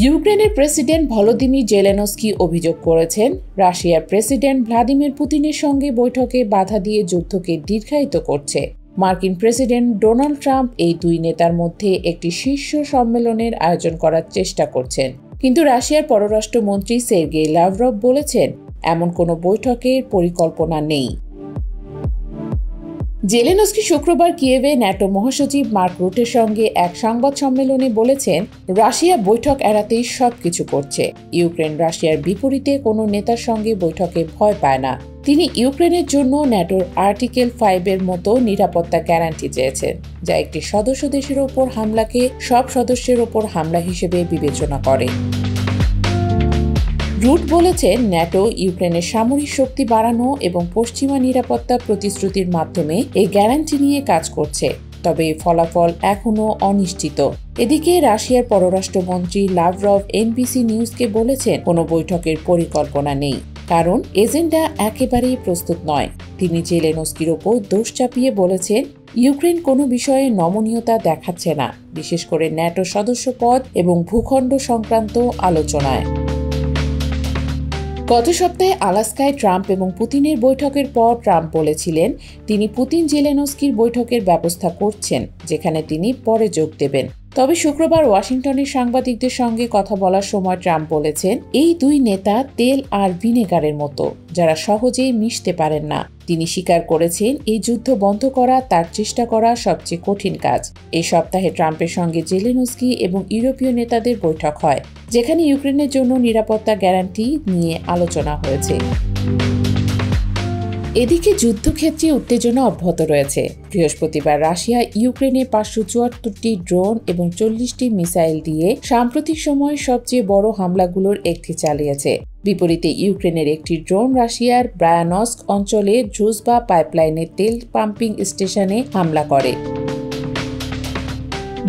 ইউক্রেনের president Volodymyr Zelensky অভিযোগ করেছেন, রাশিয়ার প্রেসিডেন্ট ভ্লাদিমির পুতিনের সঙ্গে বৈঠকে বাধা দিয়ে যুদ্ধকে দীর্ঘায়িত করছে। মার্কিন প্রেসিডেন্ট ডোনাল্ড ট্রাম্প এই দুই নেতার মধ্যে একটি শীর্ষ সম্মেলনের আয়োজন করার চেষ্টা করছেন, কিন্তু রাশিয়ার পররাষ্ট্রমন্ত্রী সের্গেই লাভরভ বলেছেন, এমন কোনো বৈঠকের পরিকল্পনা নেই। জেলেনস্কি শুক্রবার কিয়েভে ন্যাটো মহাসচিব মার্ক রুটের সঙ্গে এক সংবাদ সম্মেলনে বলেছেন, রাশিয়া বৈঠক এড়াতেই সবকিছু করছে। ইউক্রেন রাশিয়ার বিপরীতে কোনো নেতার সঙ্গে বৈঠকে ভয় পায় না। তিনি ইউক্রেনের জন্য ন্যাটোর আর্টিকেল 5-এর মতো নিরাপত্তা গ্যারান্টি চেয়েছেন, যা একটি সদস্য দেশের ওপর হামলাকে সব সদস্যের ওপর হামলা হিসেবে বিবেচনা করে। রুট বলেছেন, ন্যাটো ইউক্রেনের সামরিক শক্তি বাড়ানো এবং পশ্চিমা নিরাপত্তা প্রতিশ্রুতির মাধ্যমে এই গ্যারান্টি নিয়ে কাজ করছে, তবে ফলাফল এখনও অনিশ্চিত। এদিকে রাশিয়ার পররাষ্ট্রমন্ত্রী লাভরভ এনবিসি নিউজকে বলেছেন, কোনো বৈঠকের পরিকল্পনা নেই, কারণ এজেন্ডা একেবারেই প্রস্তুত নয়। তিনি জেলেনস্কির ওপর দোষ চাপিয়ে বলেছেন, ইউক্রেন কোনো বিষয়ে নমনীয়তা দেখাচ্ছে না, বিশেষ করে ন্যাটো সদস্য পদ এবং ভূখণ্ড সংক্রান্ত আলোচনায়। গত সপ্তাহে আলাস্কায় ট্রাম্প এবং পুতিনের বৈঠকের পর ট্রাম্প বলেছিলেন, তিনি পুতিন জেলেনস্কির বৈঠকের ব্যবস্থা করছেন, যেখানে তিনি পরে যোগ দেবেন। তবে শুক্রবার ওয়াশিংটনের সাংবাদিকদের সঙ্গে কথা বলার সময় ট্রাম্প বলেছেন, এই দুই নেতা তেল আর ভিনেগারের মতো, যারা সহজেই মিশতে পারেন না। তিনি স্বীকার করেছেন, এই যুদ্ধ বন্ধ করা তার চেষ্টা করা সবচেয়ে কঠিন কাজ। এই সপ্তাহে ট্রাম্পের সঙ্গে জেলেনস্কি এবং ইউরোপীয় নেতাদের বৈঠক হয়, যেখানে ইউক্রেনের জন্য নিরাপত্তা গ্যারান্টি নিয়ে আলোচনা হয়েছে। এদিকে যুদ্ধক্ষেত্রে উত্তেজনা অব্যাহত রয়েছে। বৃহস্পতিবার রাশিয়া ইউক্রেনে 574টি ড্রোন এবং 40টি মিসাইল দিয়ে সাম্প্রতিক সময়ে সবচেয়ে বড় হামলাগুলোর একটি চালিয়েছে। বিপরীতে ইউক্রেনের একটি ড্রোন রাশিয়ার ব্রায়ানস্ক অঞ্চলে ড্রুজবা পাইপলাইনের তেল পাম্পিং স্টেশনে হামলা করে।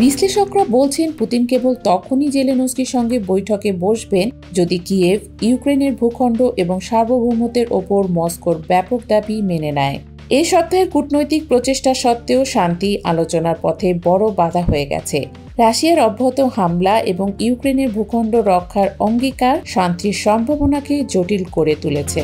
বিশ্লেষকরা বলছেন, পুতিন কেবল তখনই জেলেনস্কির সঙ্গে বৈঠকে বসবেন যদি কিয়েভ ইউক্রেনের ভূখণ্ড এবং সার্বভৌমত্বের ওপর মস্কোর ব্যাপক দাবি মেনে নেয়। এই সপ্তাহের কূটনৈতিক প্রচেষ্টা সত্ত্বেও শান্তি আলোচনার পথে বড় বাধা হয়ে গেছে। রাশিয়ার অব্যাহত হামলা এবং ইউক্রেনের ভূখণ্ড রক্ষার অঙ্গীকার শান্তির সম্ভাবনাকে জটিল করে তুলেছে।